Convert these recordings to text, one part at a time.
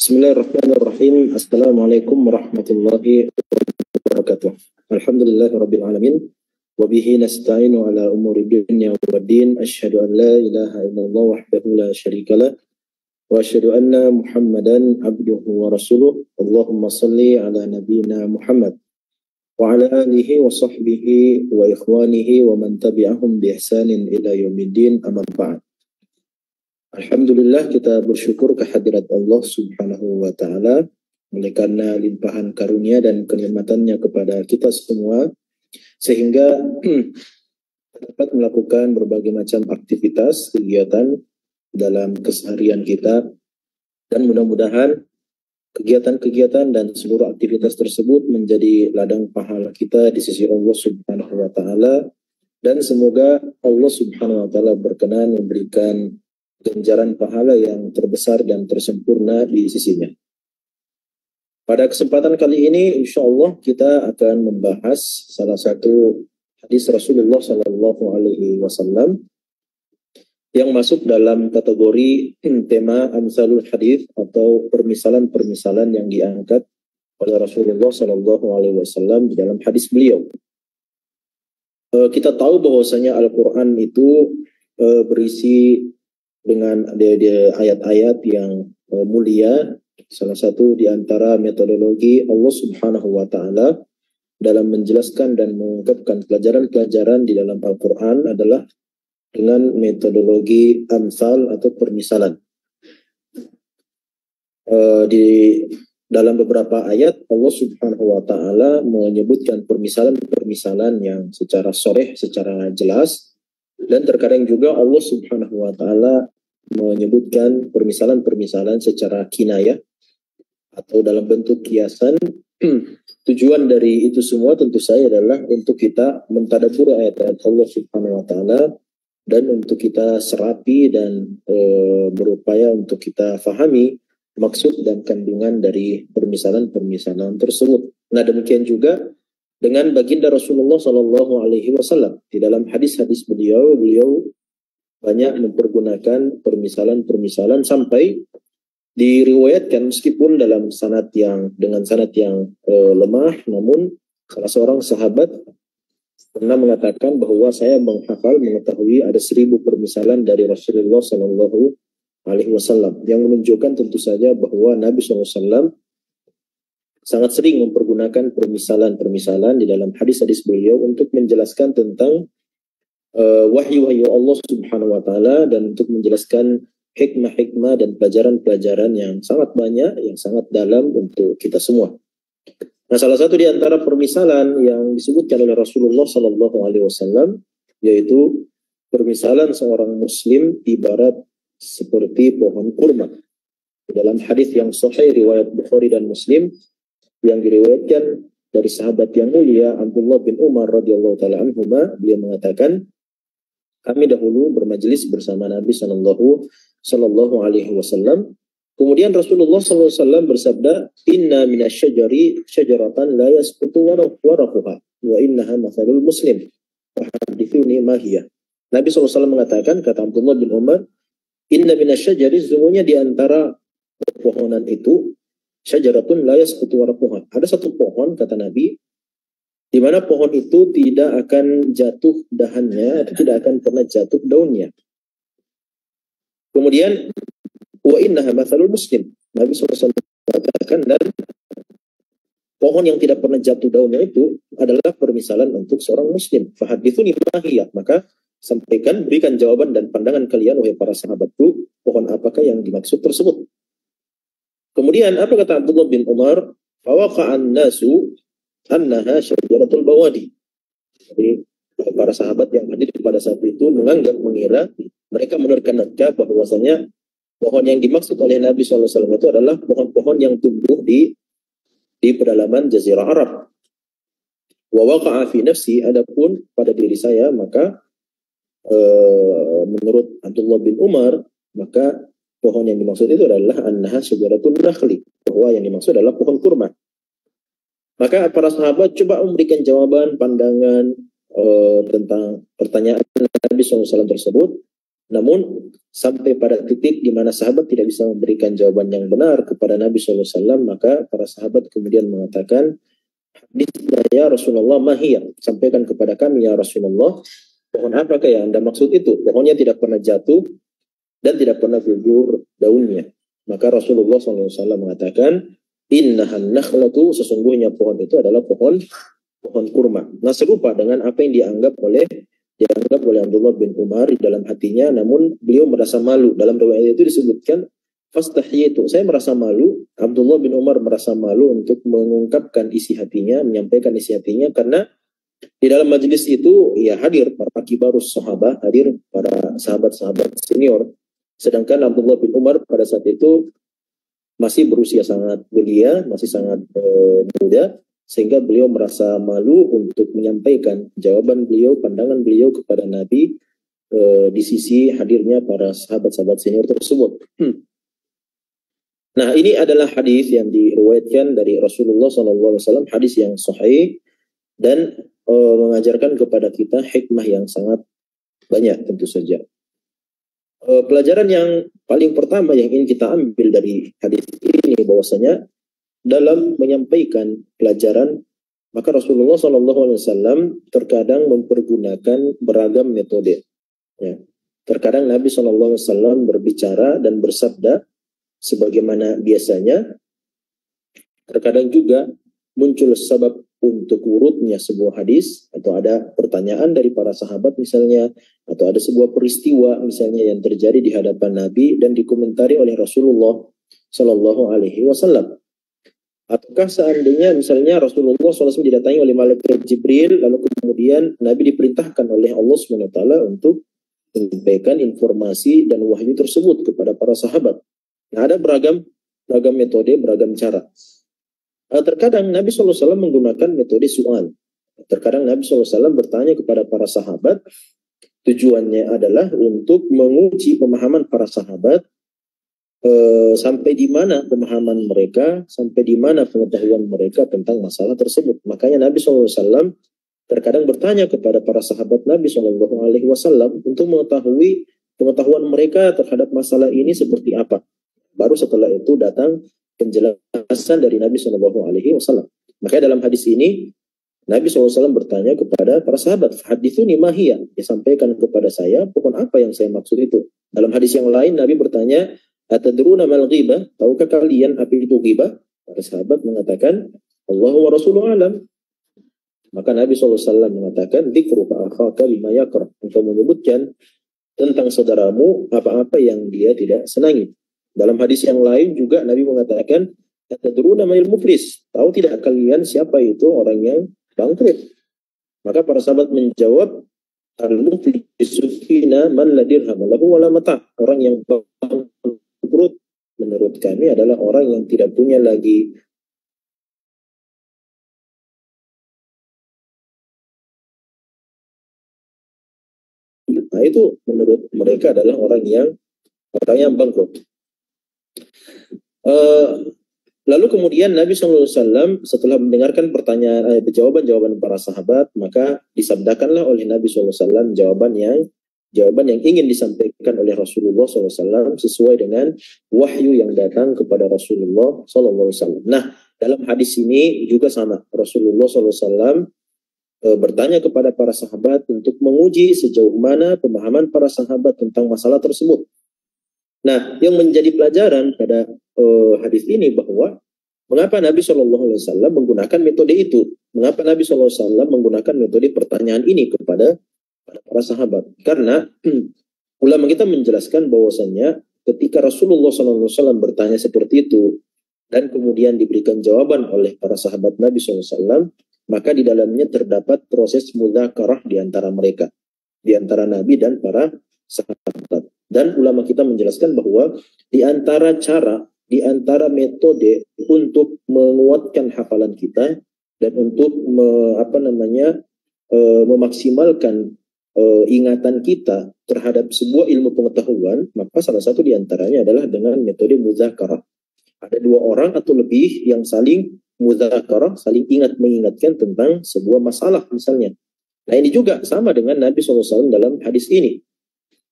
Bismillahirrahmanirrahim. Assalamualaikum warahmatullahi wabarakatuh. Alhamdulillahirabbil alamin wa bihi nasta'inu ala umuri dunya waddin. Asyhadu an la ilaha illallah wahdahu la syarikalah wa asyhadu anna Muhammadan abduhu wa rasuluh. Allahumma shalli ala nabiyyina Muhammad wa ala alihi wa sahbihi wa ikhwanihi wa man tabi'ahum bi ihsanin ila yaumiddin, amma ba'd. Alhamdulillah, kita bersyukur kehadirat Allah Subhanahu wa Ta'ala oleh karena limpahan karunia dan kenikmatannya kepada kita semua, sehingga dapat melakukan berbagai macam aktivitas, kegiatan dalam keseharian kita, dan mudah-mudahan kegiatan-kegiatan dan seluruh aktivitas tersebut menjadi ladang pahala kita di sisi Allah Subhanahu wa Ta'ala, dan semoga Allah Subhanahu wa Ta'ala berkenan memberikan ganjaran pahala yang terbesar dan tersempurna di sisinya. Pada kesempatan kali ini, insya Allah kita akan membahas salah satu hadis Rasulullah Sallallahu Alaihi Wasallam yang masuk dalam kategori tema Amsalul Hadis atau permisalan-permisalan yang diangkat oleh Rasulullah Sallallahu Alaihi Wasallam di dalam hadis beliau. Kita tahu bahwasanya Al-Quran itu berisi dengan ada ayat-ayat yang mulia. Salah satu di antara metodologi Allah Subhanahu wa Ta'ala dalam menjelaskan dan mengungkapkan pelajaran-pelajaran di dalam Al-Quran adalah dengan metodologi amsal atau permisalan. Di dalam beberapa ayat Allah Subhanahu wa Ta'ala menyebutkan permisalan-permisalan yang secara sharih, secara jelas. Dan terkadang juga Allah Subhanahu wa Ta'ala menyebutkan permisalan-permisalan secara kinayah atau dalam bentuk kiasan. Tujuan dari itu semua tentu saja adalah untuk kita mentadabbur ayat-ayat Allah Subhanahu wa Ta'ala dan untuk kita serapi dan berupaya untuk kita fahami maksud dan kandungan dari permisalan-permisalan tersebut. Nah, demikian juga dengan baginda Rasulullah Sallallahu Alaihi Wasallam. Di dalam hadis-hadis beliau banyak mempergunakan permisalan-permisalan sampai diriwayatkan meskipun dalam dengan sanad yang lemah, namun salah seorang sahabat pernah mengatakan bahwa saya mengetahui ada 1000 permisalan dari Rasulullah Sallallahu Alaihi Wasallam, yang menunjukkan tentu saja bahwa Nabi SAW sangat sering mempergunakan permisalan-permisalan di dalam hadis-hadis beliau untuk menjelaskan tentang wahyu-wahyu Allah Subhanahu wa Ta'ala dan untuk menjelaskan hikmah-hikmah dan pelajaran-pelajaran yang sangat banyak, yang sangat dalam untuk kita semua. Nah, salah satu di antara permisalan yang disebutkan oleh Rasulullah Sallallahu Alaihi Wasallam yaitu permisalan seorang Muslim ibarat seperti pohon kurma. Dalam hadis yang sahih riwayat Bukhari dan Muslim yang diriwayatkan dari sahabat yang mulia Abdullah bin Umar radhiyallahu taala anhuma, beliau mengatakan, kami dahulu bermajlis bersama Nabi sallallahu alaihi wasallam. Kemudian Rasulullah sallallahu alaihi wasallam bersabda, "Inna minasyajari syajaratan la yasqutu waraquha wa innaha mathalul muslim. Fahdithuni ma hiya." Nabi sallallahu alaihi wasallam mengatakan, kata Abdullah bin Umar, "Inna minasyajari, sesungguhnya di antara pepohonan itu syajaratun la yasqutu waraquha." Ada satu pohon, kata Nabi, di mana pohon itu tidak akan jatuh dahannya atau tidak akan pernah jatuh daunnya. Kemudian wa innaha mathalul muslim. Nabi SAW mengatakan, dan pohon yang tidak pernah jatuh daunnya itu adalah permisalan untuk seorang muslim. Fahadithuni ma hiya, maka sampaikan, berikan jawaban dan pandangan kalian wahai para sahabatku, pohon apakah yang dimaksud tersebut. Kemudian apa kata Abdullah bin Umar? Fawaqa'an nasu annaha syajaratul bawadi. Jadi para sahabat yang hadir pada saat itu mengira, mereka menerka-nerka bahwasanya pohon yang dimaksud oleh Nabi SAW itu adalah pohon-pohon yang tumbuh di pedalaman Jazirah Arab. Wa waqa'a fi nafsi, adapun pada diri saya, maka menurut Abdullah bin Umar, maka pohon yang dimaksud itu adalah annaha syajaratul nakhli, bahwa yang dimaksud adalah pohon kurma. Maka para sahabat coba memberikan jawaban, pandangan tentang pertanyaan Nabi SAW tersebut. Namun sampai pada titik di mana sahabat tidak bisa memberikan jawaban yang benar kepada Nabi SAW, maka para sahabat kemudian mengatakan, haditsna ya Rasulullah mahiyah, sampaikan kepada kami ya Rasulullah, pohon apakah yang Anda maksud itu? Pohonnya tidak pernah jatuh dan tidak pernah gugur daunnya. Maka Rasulullah SAW mengatakan, innahan nakhlatu, sesungguhnya pohon itu adalah pohon kurma. Nah, serupa dengan apa yang dianggap oleh Abdullah bin Umar di dalam hatinya, namun beliau merasa malu. Dalam riwayat itu disebutkan, fastahyaitu, saya merasa malu. Abdullah bin Umar merasa malu untuk mengungkapkan isi hatinya, menyampaikan isi hatinya, karena di dalam majelis itu ya hadir para kibarus sahabat, hadir para sahabat-sahabat senior. Sedangkan Abdullah bin Umar pada saat itu masih berusia sangat belia, masih sangat muda, sehingga beliau merasa malu untuk menyampaikan jawaban beliau, pandangan beliau kepada Nabi di sisi hadirnya para sahabat-sahabat senior tersebut. Nah, ini adalah hadis yang diriwayatkan dari Rasulullah SAW, hadis yang sahih dan mengajarkan kepada kita hikmah yang sangat banyak tentu saja. Pelajaran yang paling pertama yang ingin kita ambil dari hadis ini bahwasanya dalam menyampaikan pelajaran, maka Rasulullah SAW terkadang mempergunakan beragam metode. Ya. Terkadang Nabi SAW berbicara dan bersabda sebagaimana biasanya. Terkadang juga muncul sebab untuk urutnya sebuah hadis, atau ada pertanyaan dari para sahabat misalnya, atau ada sebuah peristiwa misalnya yang terjadi di hadapan Nabi dan dikomentari oleh Rasulullah SAW. Ataukah seandainya misalnya Rasulullah SAW didatangi oleh malaikat Jibril, lalu kemudian Nabi diperintahkan oleh Allah SWT untuk menyampaikan informasi dan wahyu tersebut kepada para sahabat. Nah, ada beragam metode, beragam cara. Terkadang Nabi SAW menggunakan metode soal. Terkadang Nabi SAW bertanya kepada para sahabat, tujuannya adalah untuk menguji pemahaman para sahabat, sampai di mana pemahaman mereka, sampai di mana pengetahuan mereka tentang masalah tersebut. Makanya Nabi SAW terkadang bertanya kepada para sahabat Nabi SAW untuk mengetahui pengetahuan mereka terhadap masalah ini seperti apa. Baru setelah itu datang penjelasan dari Nabi SAW. Makanya dalam hadis ini Nabi SAW bertanya kepada para sahabat, hadithuni mahiyah, disampaikan kepada saya pohon apa yang saya maksud itu. Dalam hadis yang lain Nabi bertanya, atadruna mal ghibah, tahukah kalian apa itu ghibah? Para sahabat mengatakan, Allahu wa rasuluhu alam. Maka Nabi SAW mengatakan, dzikruka akhaka bima yakrah, engkau menyebutkan tentang saudaramu apa-apa yang dia tidak senangi. Dalam hadis yang lain juga Nabi mengatakan, atadruna mal muflis, tahu tidak kalian siapa itu orang yang bangkrut? Maka para sahabat menjawab, al-muflisu fina man la dirham lahu wala mata', orang yang bangkrut menurut kami adalah orang yang tidak punya lagi nah, itu menurut mereka adalah orang yang bangkrut. Lalu kemudian Nabi SAW setelah mendengarkan pertanyaan, jawaban para sahabat, maka disabdakanlah oleh Nabi SAW jawaban yang ingin disampaikan oleh Rasulullah SAW sesuai dengan wahyu yang datang kepada Rasulullah SAW. Nah, dalam hadis ini juga sama. Rasulullah SAW bertanya kepada para sahabat untuk menguji sejauh mana pemahaman para sahabat tentang masalah tersebut. Nah, yang menjadi pelajaran pada hadis ini bahwa mengapa Nabi SAW menggunakan metode itu? Mengapa Nabi SAW menggunakan metode pertanyaan ini kepada para sahabat? Karena ulama kita menjelaskan bahwasannya ketika Rasulullah SAW bertanya seperti itu dan kemudian diberikan jawaban oleh para sahabat Nabi SAW, maka di dalamnya terdapat proses mudzakarah di antara mereka, di antara Nabi dan para sahabat. Dan ulama kita menjelaskan bahwa di antara cara, di antara metode untuk menguatkan hafalan kita dan untuk memaksimalkan ingatan kita terhadap sebuah ilmu pengetahuan, maka salah satu di antaranya adalah dengan metode mudzakarah. Ada dua orang atau lebih yang saling mudzakarah, saling mengingatkan tentang sebuah masalah misalnya. Nah, ini juga sama dengan Nabi SAW dalam hadis ini.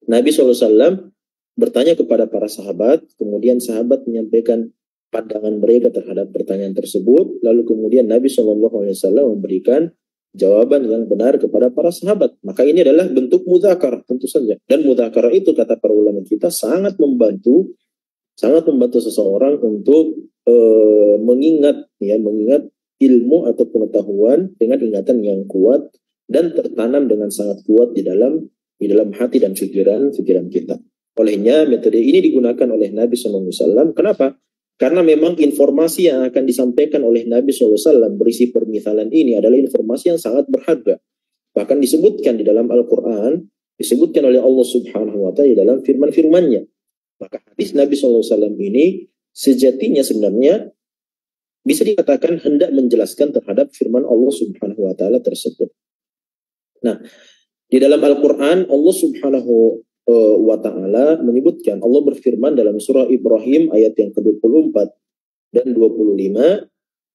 Nabi SAW bertanya kepada para sahabat, kemudian sahabat menyampaikan pandangan mereka terhadap pertanyaan tersebut, lalu kemudian Nabi SAW memberikan jawaban yang benar kepada para sahabat. Maka ini adalah bentuk mudzakarah tentu saja. Dan mudzakarah itu kata para ulama kita sangat membantu seseorang untuk mengingat ilmu atau pengetahuan dengan ingatan yang kuat dan tertanam dengan sangat kuat di dalam hati dan pikiran kita. Olehnya metode ini digunakan oleh Nabi SAW. Kenapa? Karena memang informasi yang akan disampaikan oleh Nabi SAW berisi permisalan ini adalah informasi yang sangat berharga. Bahkan disebutkan di dalam Al-Quran, disebutkan oleh Allah Subhanahu wa Ta'ala dalam firman-firmannya. Maka hadis Nabi SAW ini sejatinya sebenarnya bisa dikatakan hendak menjelaskan terhadap firman Allah Subhanahu wa Ta'ala tersebut. Nah, di dalam Al-Quran Allah Subhanahu wa Ta'ala menyebutkan, Allah berfirman dalam surah Ibrahim ayat yang ke-24 dan 25.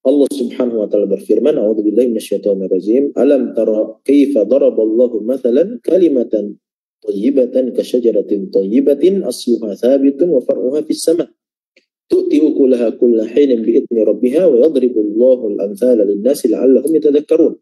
Allah Subhanahu wa Ta'ala berfirman, a'udzubillahi minasyaitonir rajim, alam tara kaifa daraballahu mathalan kalimatan thayyibatan kasyajaratin thayyibatin asluha thabitun wa far'uha fis sama' tu'ti ukulaha kulla hinin bi'idni rabbiha wa yadribullahu al-amthala lin-nasi la'allahum yatadhakkarun.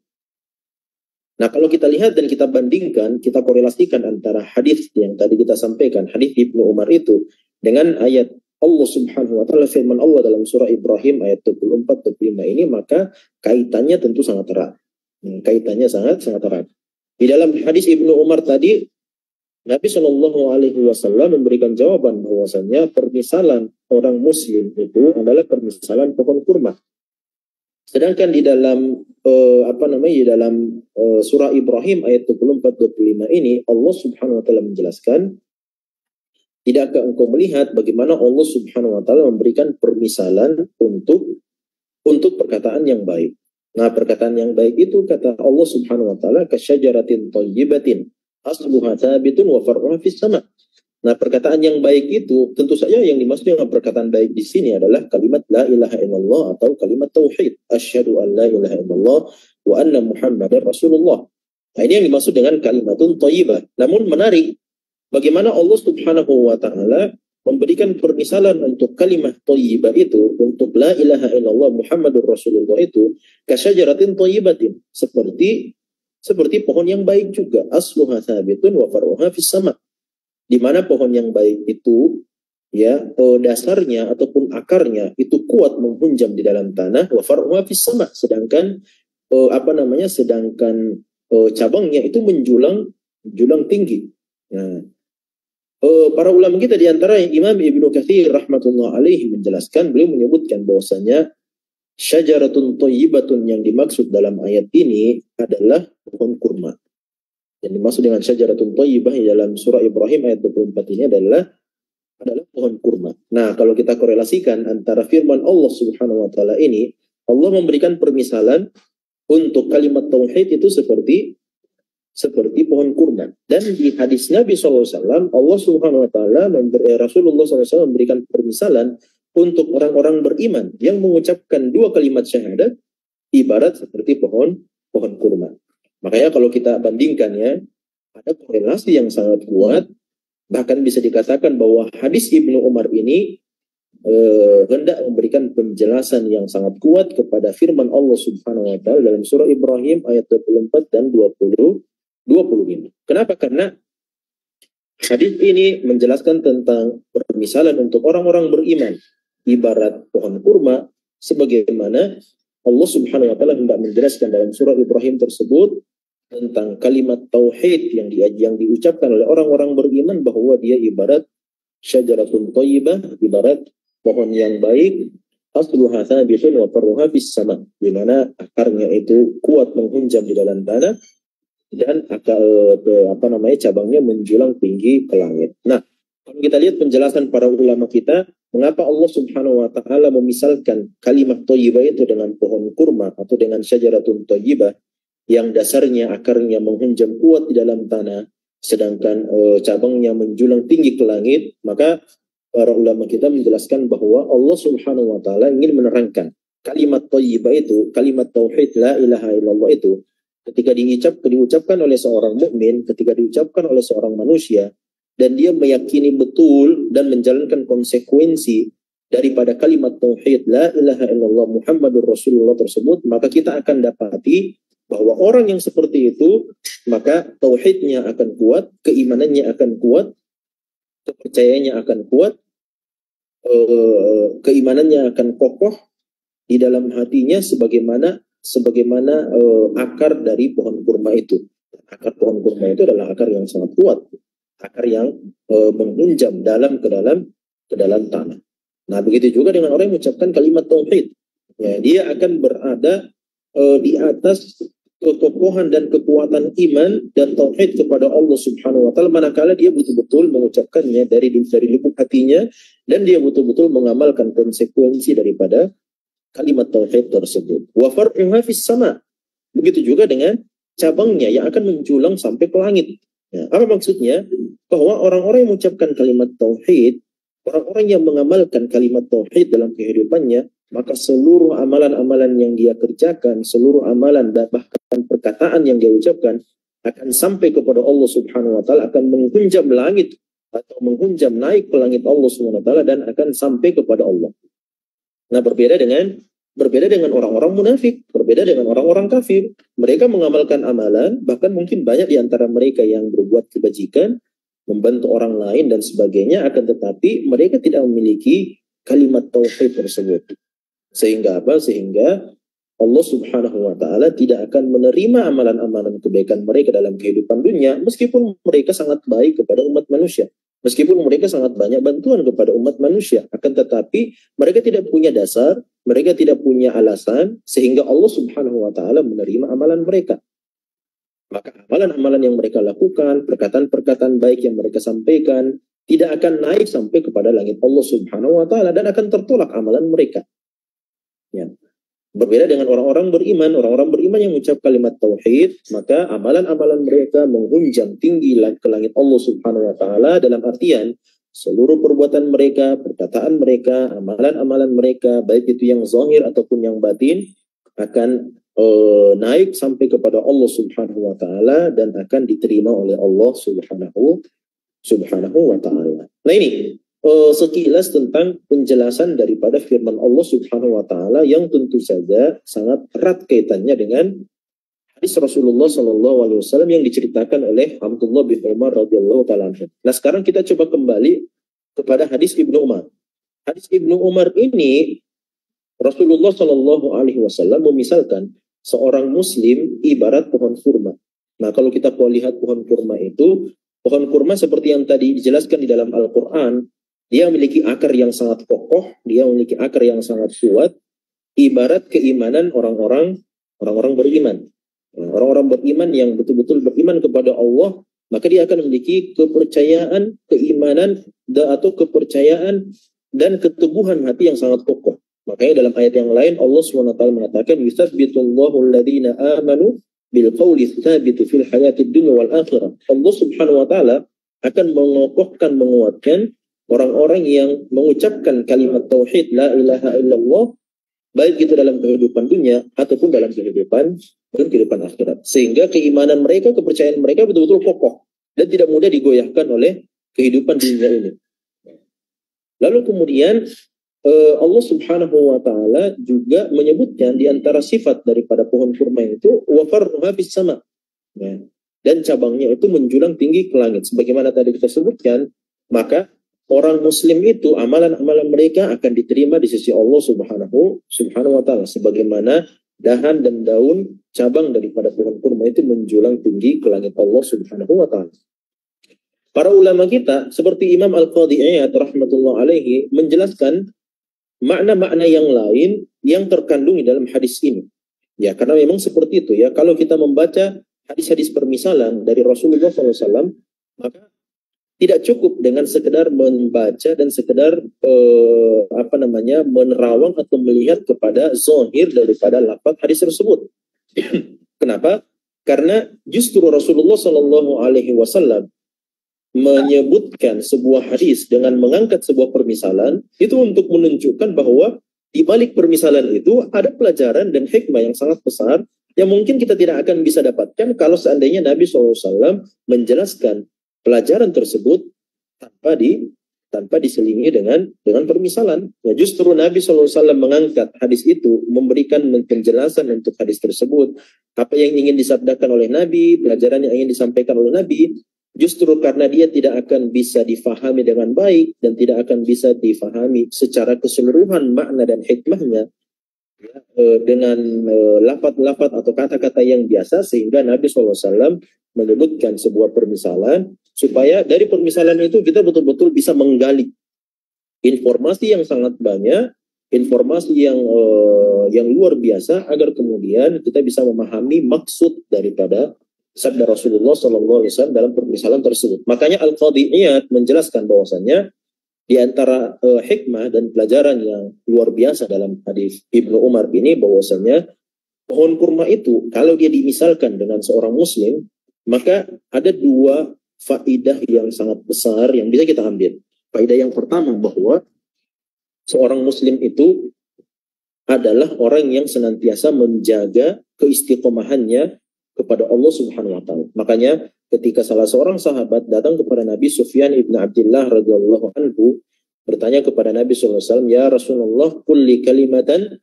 Nah, kalau kita lihat dan kita bandingkan, kita korelasikan antara hadis yang tadi kita sampaikan, hadis Ibnu Umar itu dengan ayat Allah Subhanahu wa Ta'ala, firman Allah dalam surah Ibrahim ayat 24-25 ini, maka kaitannya tentu sangat erat. Kaitannya sangat erat. Di dalam hadis Ibnu Umar tadi, Nabi Shallallahu Alaihi Wasallam memberikan jawaban bahwasanya permisalan orang Muslim itu adalah permisalan pohon kurma. Sedangkan di dalam surah Ibrahim ayat 24-25 ini Allah Subhanahu wa Ta'ala menjelaskan, tidakkah engkau melihat bagaimana Allah Subhanahu wa Ta'ala memberikan permisalan untuk perkataan yang baik. Nah, perkataan yang baik itu kata Allah Subhanahu wa Ta'ala kasyajaratin thayyibatin asluha thabitun wa far'uha fis sama'. Nah, perkataan yang baik itu tentu saja yang dimaksud dengan perkataan baik di sini adalah kalimat la ilaha illallah atau kalimat tauhid, asyhadu an la ilaha illallah wa anna muhammadar rasulullah. Nah, ini yang dimaksud dengan kalimatun thayyibah. Namun menarik bagaimana Allah Subhanahu wa Ta'ala memberikan permisalan untuk kalimat thayyibah itu, untuk la ilaha illallah muhammadur rasulullah itu kasyajaratin thayyibatin, seperti pohon yang baik juga, asluha thabitun wa far'uha fis sama'. Di mana pohon yang baik itu dasarnya ataupun akarnya itu kuat menghunjam di dalam tanah, wa far'uha fis sama', sedangkan cabangnya itu menjulang tinggi. Nah, para ulama kita di antara Imam Ibnu Katsir rahmatullah alaihi menjelaskan, beliau menyebutkan bahwasanya syajaratun thayyibatun yang dimaksud dalam ayat ini adalah pohon kurma. Yang dimaksud dengan syajaratun thayyibah dalam surah Ibrahim ayat 24 ini adalah pohon kurma. Nah, kalau kita korelasikan antara firman Allah Subhanahu wa Ta'ala ini, Allah memberikan permisalan untuk kalimat tauhid itu seperti pohon kurma. Dan di hadis Nabi SAW, Allah Subhanahu wa Ta'ala Rasulullah SAW memberikan permisalan untuk orang-orang beriman yang mengucapkan dua kalimat syahadat ibarat seperti pohon kurma. Makanya kalau kita bandingkan ada korelasi yang sangat kuat, bahkan bisa dikatakan bahwa hadis Ibnu Umar ini hendak memberikan penjelasan yang sangat kuat kepada firman Allah Subhanahu wa Ta'ala dalam surah Ibrahim ayat 24 dan 25. Kenapa? Karena hadis ini menjelaskan tentang permisalan untuk orang-orang beriman ibarat pohon kurma, sebagaimana Allah Subhanahu wa Ta'ala hendak menjelaskan dalam surah Ibrahim tersebut tentang kalimat tauhid yang diucapkan oleh orang-orang beriman, bahwa dia ibarat syajaratun thayyibah, ibarat pohon yang baik, asluha thabitun wa far'uha fis sama', di mana akarnya itu kuat menghunjam di dalam tanah dan cabangnya menjulang tinggi ke langit. Nah, kalau kita lihat penjelasan para ulama kita, mengapa Allah Subhanahu wa Ta'ala memisalkan kalimat thayyibah itu dengan pohon kurma atau dengan syajaratun thayyibah yang dasarnya akarnya menghunjam kuat di dalam tanah, sedangkan cabangnya menjulang tinggi ke langit. Maka para ulama kita menjelaskan bahwa Allah Subhanahu wa Ta'ala ingin menerangkan kalimat thayyibah itu, kalimat tauhid la ilaha illallah itu, ketika diucapkan oleh seorang mukmin, ketika diucapkan oleh seorang manusia, dan dia meyakini betul dan menjalankan konsekuensi daripada kalimat tauhid la ilaha illallah Muhammadur Rasulullah tersebut, maka kita akan dapati bahwa orang yang seperti itu, maka tauhidnya akan kuat, keimanannya akan kuat, kepercayaannya akan kuat, keimanannya akan kokoh di dalam hatinya sebagaimana akar dari pohon kurma itu. Akar pohon kurma itu adalah akar yang sangat kuat, akar yang menghunjam ke dalam tanah. Nah, begitu juga dengan orang yang mengucapkan kalimat tauhid. Ya, dia akan berada di atas kekokohan dan kekuatan iman dan tauhid kepada Allah Subhanahu wa taala, manakala dia betul-betul mengucapkannya dari lubuk hatinya dan dia betul-betul mengamalkan konsekuensi daripada kalimat tauhid tersebut. Wa far'uha fis sama. Begitu juga dengan cabangnya yang akan menjulang sampai ke langit. Ya, apa maksudnya? Bahwa orang-orang yang mengucapkan kalimat tauhid, orang-orang yang mengamalkan kalimat tauhid dalam kehidupannya, maka seluruh amalan-amalan yang dia kerjakan, seluruh amalan dan bahkan perkataan yang dia ucapkan akan sampai kepada Allah Subhanahu wa taala, akan menghunjam langit atau menghunjam naik ke langit Allah Subhanahu wa taala dan akan sampai kepada Allah. Nah, berbeda dengan orang-orang munafik, berbeda dengan orang-orang kafir. Mereka mengamalkan amalan, bahkan mungkin banyak di antara mereka yang berbuat kebajikan, membantu orang lain dan sebagainya, akan tetapi mereka tidak memiliki kalimat tauhid tersebut. Sehingga apa? Sehingga Allah Subhanahu wa taala tidak akan menerima amalan-amalan kebaikan mereka dalam kehidupan dunia, meskipun mereka sangat baik kepada umat manusia. Meskipun mereka sangat banyak bantuan kepada umat manusia, akan tetapi mereka tidak punya dasar, mereka tidak punya alasan, sehingga Allah Subhanahu wa taala menerima amalan mereka. Maka amalan-amalan yang mereka lakukan, perkataan-perkataan baik yang mereka sampaikan, tidak akan naik sampai kepada langit Allah Subhanahu wa taala dan akan tertolak amalan mereka. Ya. Berbeda dengan orang-orang beriman yang mengucap kalimat tauhid, maka amalan-amalan mereka menghunjam tinggi ke langit Allah Subhanahu wa taala, dalam artian seluruh perbuatan mereka, perkataan mereka, amalan-amalan mereka, baik itu yang zahir ataupun yang batin, akan naik sampai kepada Allah Subhanahu wa taala dan akan diterima oleh Allah Subhanahu wa taala. Nah, ini sekilas tentang penjelasan daripada firman Allah Subhanahu wa taala yang tentu saja sangat erat kaitannya dengan hadis Rasulullah sallallahu alaihi wasallam yang diceritakan oleh Abdullah bin Umar radhiyallahu taala anhu. Nah, sekarang kita coba kembali kepada hadis Ibnu Umar. Hadis Ibnu Umar ini, Rasulullah sallallahu alaihi wasallam memisalkan seorang muslim ibarat pohon kurma. Nah, kalau kita mau lihat pohon kurma itu, pohon kurma seperti yang tadi dijelaskan di dalam Al-Qur'an, dia memiliki akar yang sangat kokoh, dia memiliki akar yang sangat kuat, ibarat keimanan orang-orang beriman. Orang-orang beriman yang betul-betul beriman kepada Allah, maka dia akan memiliki kepercayaan, keimanan, atau kepercayaan dan keteguhan hati yang sangat kokoh. Makanya dalam ayat yang lain Allah SWT mengatakan, "Yutsabbitullahu alladhina amanu bil qawli tsabit fil hayatid dunya wal akhirah." Allah Subhanahu wa taala akan mengokohkan, menguatkan orang-orang yang mengucapkan kalimat tauhid la ilaha illallah, baik itu dalam kehidupan dunia ataupun dalam kehidupan akhirat. Sehingga keimanan mereka, kepercayaan mereka betul-betul kokoh dan tidak mudah digoyahkan oleh kehidupan dunia ini. Lalu kemudian Allah Subhanahu wa taala juga menyebutkan di antara sifat daripada pohon kurma itu wa farruha fis sama. Ya. Dan cabangnya itu menjulang tinggi ke langit. Sebagaimana tadi kita sebutkan, maka orang muslim itu amalan-amalan mereka akan diterima di sisi Allah Subhanahu wa taala, sebagaimana dahan dan daun cabang daripada pohon kurma itu menjulang tinggi ke langit Allah Subhanahu wa taala. Para ulama kita seperti Imam Al-Qadhi Iyad rahmatullah alaihi menjelaskan makna-makna yang lain yang terkandung di dalam hadis ini. Ya, karena memang seperti itu ya. Kalau kita membaca hadis-hadis permisalan dari Rasulullah SAW, maka tidak cukup dengan sekedar membaca dan sekedar menerawang atau melihat kepada zahir daripada lafaz hadis tersebut. Kenapa? Karena justru Rasulullah Shallallahu Alaihi Wasallam menyebutkan sebuah hadis dengan mengangkat sebuah permisalan itu untuk menunjukkan bahwa di balik permisalan itu ada pelajaran dan hikmah yang sangat besar yang mungkin kita tidak akan bisa dapatkan kalau seandainya Nabi SAW menjelaskan pelajaran tersebut tanpa diselingi dengan permisalan. Ya, justru Nabi SAW mengangkat hadis itu, memberikan penjelasan untuk hadis tersebut, apa yang ingin disabdakan oleh Nabi, pelajaran yang ingin disampaikan oleh Nabi. Justru karena dia tidak akan bisa difahami dengan baik dan tidak akan bisa difahami secara keseluruhan makna dan hikmahnya, ya, dengan lafaz-lafaz atau kata-kata yang biasa, sehingga Nabi SAW menyebutkan sebuah permisalan supaya dari permisalan itu kita betul-betul bisa menggali informasi yang sangat banyak, informasi yang luar biasa, agar kemudian kita bisa memahami maksud daripada sabda Rasulullah SAW dalam permisalan tersebut. Makanya Al-Qadhi Iyad menjelaskan bahwasannya di antara hikmah dan pelajaran yang luar biasa dalam hadis Ibnu Umar ini, bahwasannya pohon kurma itu kalau dia dimisalkan dengan seorang muslim, maka ada dua faidah yang sangat besar yang bisa kita ambil. Faidah yang pertama, bahwa seorang muslim itu adalah orang yang senantiasa menjaga keistiqomahannya kepada Allah Subhanahu wa taala. Makanya ketika salah seorang sahabat datang kepada Nabi, Sufyan ibn Abdullah radhiyallahu anhu, bertanya kepada Nabi SAW, "Ya Rasulullah, kulli kalimatan."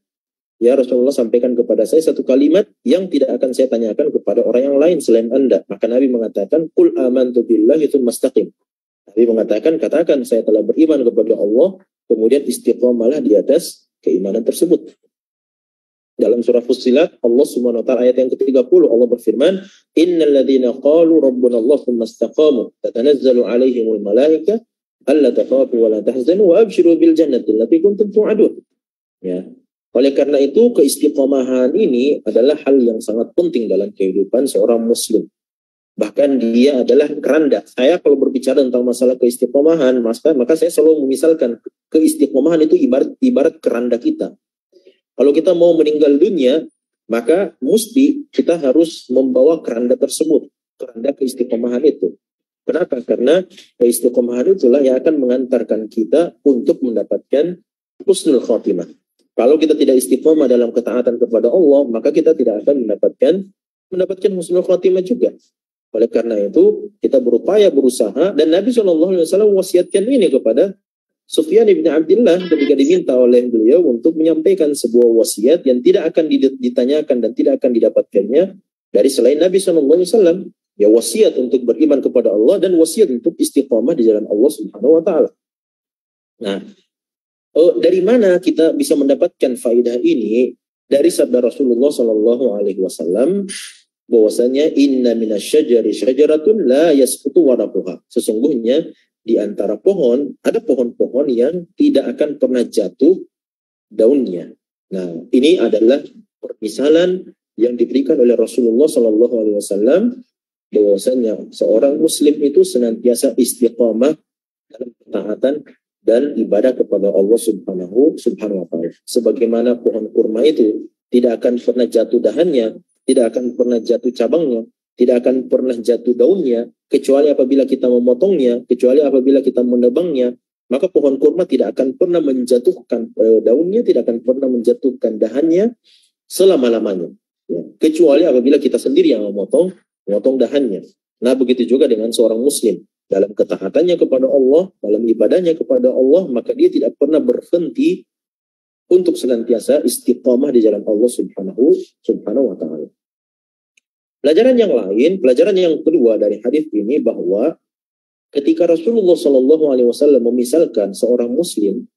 Ya Rasulullah, sampaikan kepada saya satu kalimat yang tidak akan saya tanyakan kepada orang yang lain selain Anda. Maka Nabi mengatakan, "Qul amantu billahi tsumma istaqim." Nabi mengatakan, katakan saya telah beriman kepada Allah, kemudian istiqamalah di atas keimanan tersebut. Dalam surah Fussilat, Allah Subhanahu wa taala ayat yang ke-30, Allah berfirman, "Innal ladzina qalu rabbuna Allah tsumma istaqamu tatanazzalu 'alaihimul malaika alla takhafu wa la tahzanu wa abshiru bil jannati allati kuntum tu'adun." Ya. Oleh karena itu, keistiqomahan ini adalah hal yang sangat penting dalam kehidupan seorang muslim. Bahkan dia adalah keranda. Saya kalau berbicara tentang masalah keistiqomahan, maka saya selalu memisalkan keistiqomahan itu ibarat keranda kita. Kalau kita mau meninggal dunia, maka mesti kita harus membawa keranda tersebut, keranda keistiqomahan itu. Kenapa? Karena keistiqomahan itulah yang akan mengantarkan kita untuk mendapatkan husnul khotimah. Kalau kita tidak istiqomah dalam ketaatan kepada Allah, maka kita tidak akan mendapatkan husnul khotimah juga. Oleh karena itu, kita berusaha, dan Nabi SAW wasiatkan ini kepada Sufyan ibn Abdullah ketika diminta oleh beliau untuk menyampaikan sebuah wasiat yang tidak akan ditanyakan dan tidak akan didapatkannya dari selain Nabi SAW. Ya, wasiat untuk beriman kepada Allah dan wasiat untuk istiqamah di jalan Allah Subhanahu wa taala. Nah, dari mana kita bisa mendapatkan faidah ini? Dari sabda Rasulullah SAW, bahwasanya inna minasyajari syajaratun la yasqutu waraquha. Sesungguhnya di antara pohon, ada pohon-pohon yang tidak akan pernah jatuh daunnya. Nah, ini adalah permisalan yang diberikan oleh Rasulullah SAW, bahwasanya seorang muslim itu senantiasa istiqamah dalam ketaatan dan ibadah kepada Allah Subhanahu wa taala. Sebagaimana pohon kurma itu tidak akan pernah jatuh dahannya, tidak akan pernah jatuh cabangnya, tidak akan pernah jatuh daunnya, kecuali apabila kita memotongnya, kecuali apabila kita menebangnya, maka pohon kurma tidak akan pernah menjatuhkan daunnya, tidak akan pernah menjatuhkan dahannya selama-lamanya. Ya, kecuali apabila kita sendiri yang memotong dahannya. Nah, begitu juga dengan seorang muslim. Dalam ketaatannya kepada Allah, dalam ibadahnya kepada Allah, maka dia tidak pernah berhenti untuk senantiasa istiqamah di jalan Allah Subhanahu wa ta'ala. Pelajaran yang lain, pelajaran yang kedua dari hadis ini, bahwa ketika Rasulullah SAW memisalkan seorang muslim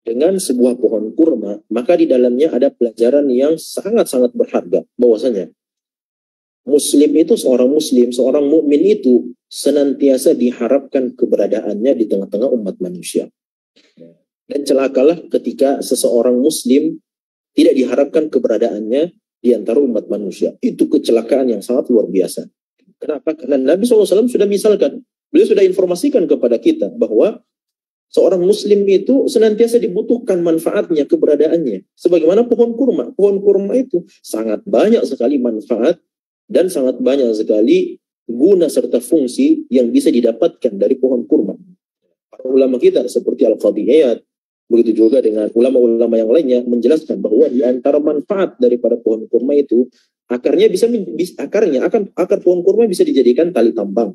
dengan sebuah pohon kurma, maka di dalamnya ada pelajaran yang sangat-sangat berharga. Bahwasanya muslim itu, seorang muslim, seorang mukmin itu senantiasa diharapkan keberadaannya di tengah-tengah umat manusia. Dan celakalah ketika seseorang muslim tidak diharapkan keberadaannya di antara umat manusia. Itu kecelakaan yang sangat luar biasa. Kenapa? Karena Nabi SAW sudah misalkan, beliau sudah informasikan kepada kita bahwa seorang muslim itu senantiasa dibutuhkan manfaatnya, keberadaannya. Sebagaimana pohon kurma. Pohon kurma itu sangat banyak sekali manfaat dan sangat banyak sekali guna serta fungsi yang bisa didapatkan dari pohon kurma. Para ulama kita seperti Al-Qadhi Iyad, begitu juga dengan ulama-ulama yang lainnya, menjelaskan bahwa di antara manfaat daripada pohon kurma itu, akar pohon kurma bisa dijadikan tali tambang.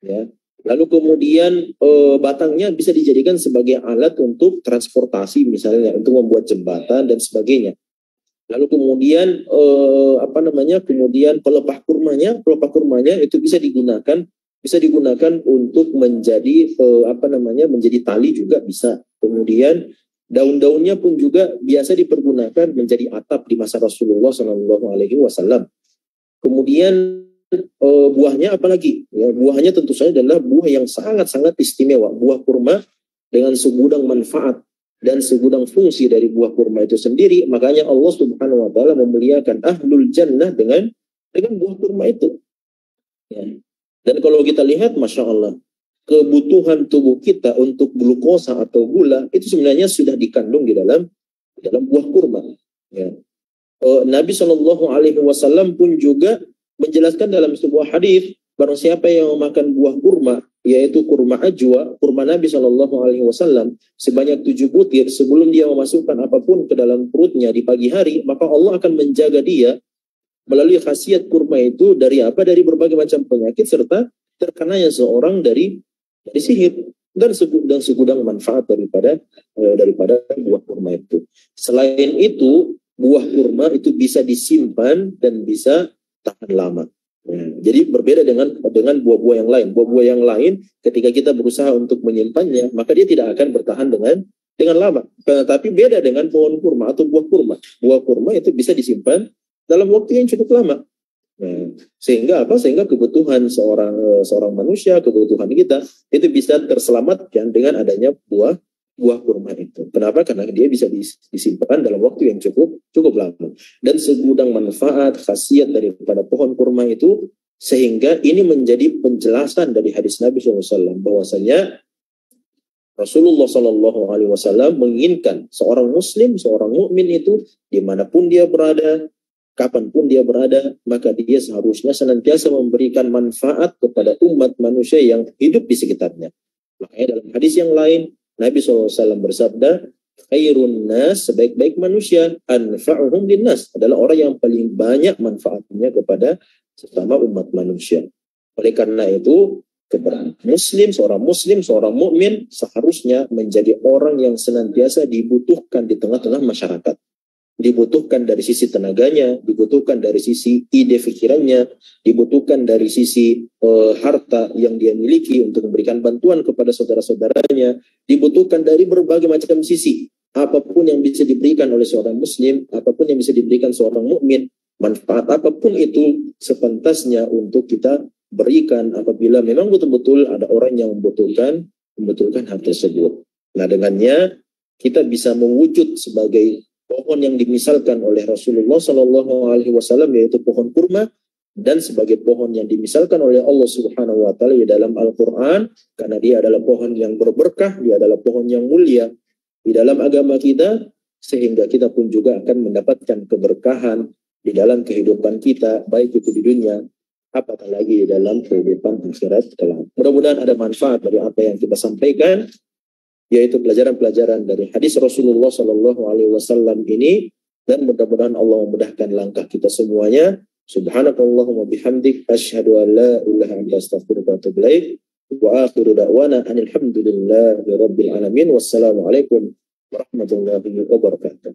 Ya. Lalu kemudian batangnya bisa dijadikan sebagai alat untuk transportasi, misalnya untuk membuat jembatan dan sebagainya. Lalu kemudian kemudian pelepah kurmanya itu bisa digunakan untuk menjadi menjadi tali juga bisa. Kemudian daun-daunnya pun juga biasa dipergunakan menjadi atap di masa Rasulullah SAW. Kemudian buahnya apalagi? Ya, buahnya tentu saja adalah buah yang sangat-sangat istimewa. Buah kurma dengan segudang manfaat dan segudang fungsi dari buah kurma itu sendiri. Makanya Allah Subhanahu wa taala memuliakan ahlul jannah dengan buah kurma itu. Ya. Dan kalau kita lihat, Masya Allah, kebutuhan tubuh kita untuk glukosa atau gula itu sebenarnya sudah dikandung di dalam buah kurma. Ya. Nabi Shallallahu Alaihi Wasallam pun juga menjelaskan dalam sebuah hadis, barang siapa yang memakan buah kurma, yaitu kurma ajwa, kurma Nabi Shallallahu Alaihi Wasallam sebanyak 7 butir sebelum dia memasukkan apapun ke dalam perutnya di pagi hari, maka Allah akan menjaga dia melalui khasiat kurma itu dari berbagai macam penyakit serta terkenanya seorang dari sihir dan segudang manfaat daripada buah kurma itu. Selain itu, buah kurma itu bisa disimpan dan bisa tahan lama. Jadi berbeda dengan buah-buah yang lain. Buah-buah yang lain ketika kita berusaha untuk menyimpannya, maka dia tidak akan bertahan dengan lama. Tapi beda dengan pohon kurma atau buah kurma. Buah kurma itu bisa disimpan dalam waktu yang cukup lama. Sehingga kebutuhan seorang manusia, kebutuhan kita itu bisa terselamatkan dengan adanya buah kurma itu. Kenapa? Karena dia bisa disimpan dalam waktu yang cukup lama. Dan segudang manfaat, khasiat daripada pohon kurma itu, sehingga ini menjadi penjelasan dari hadis Nabi SAW bahwasanya Rasulullah SAW menginginkan seorang muslim, seorang mukmin itu dimanapun dia berada, kapanpun dia berada, maka dia seharusnya senantiasa memberikan manfaat kepada umat manusia yang hidup di sekitarnya. Makanya dalam hadis yang lain, Nabi SAW bersabda, khairun nas, sebaik-baik manusia, anfa'uhum linnas, adalah orang yang paling banyak manfaatnya kepada sesama umat manusia. Oleh karena itu, seorang muslim, seorang mukmin seharusnya menjadi orang yang senantiasa dibutuhkan di tengah-tengah masyarakat. Dibutuhkan dari sisi tenaganya, dibutuhkan dari sisi ide pikirannya, dibutuhkan dari sisi harta yang dia miliki untuk memberikan bantuan kepada saudara-saudaranya, dibutuhkan dari berbagai macam sisi. Apapun yang bisa diberikan oleh seorang muslim, apapun yang bisa diberikan seorang mukmin, manfaat apapun itu sepantasnya untuk kita berikan apabila memang betul-betul ada orang yang membutuhkan hal tersebut. Nah, dengannya kita bisa mewujud sebagai pohon yang dimisalkan oleh Rasulullah Sallallahu Alaihi Wasallam, yaitu pohon kurma, dan sebagai pohon yang dimisalkan oleh Allah Subhanahu Wa Taala di dalam Al-Quran, karena dia adalah pohon yang berberkah, dia adalah pohon yang mulia di dalam agama kita, sehingga kita pun juga akan mendapatkan keberkahan di dalam kehidupan kita, baik itu di dunia, apatah lagi di dalam kehidupan akhirat kelak. Mudah-mudahan ada manfaat dari apa yang kita sampaikan, yaitu pelajaran-pelajaran dari hadis Rasulullah Sallallahu Alaihi Wasallam ini, dan mudah-mudahan Allah memudahkan langkah kita semuanya. Subhanakallahumma bihamdik, asyhadu an la ilaha illa anta astaghfiruka wa atubu ilaik. Wa akhiru da'wana anil hamdulillahi rabbil alamin. Wassalamualaikum warahmatullahi wabarakatuh.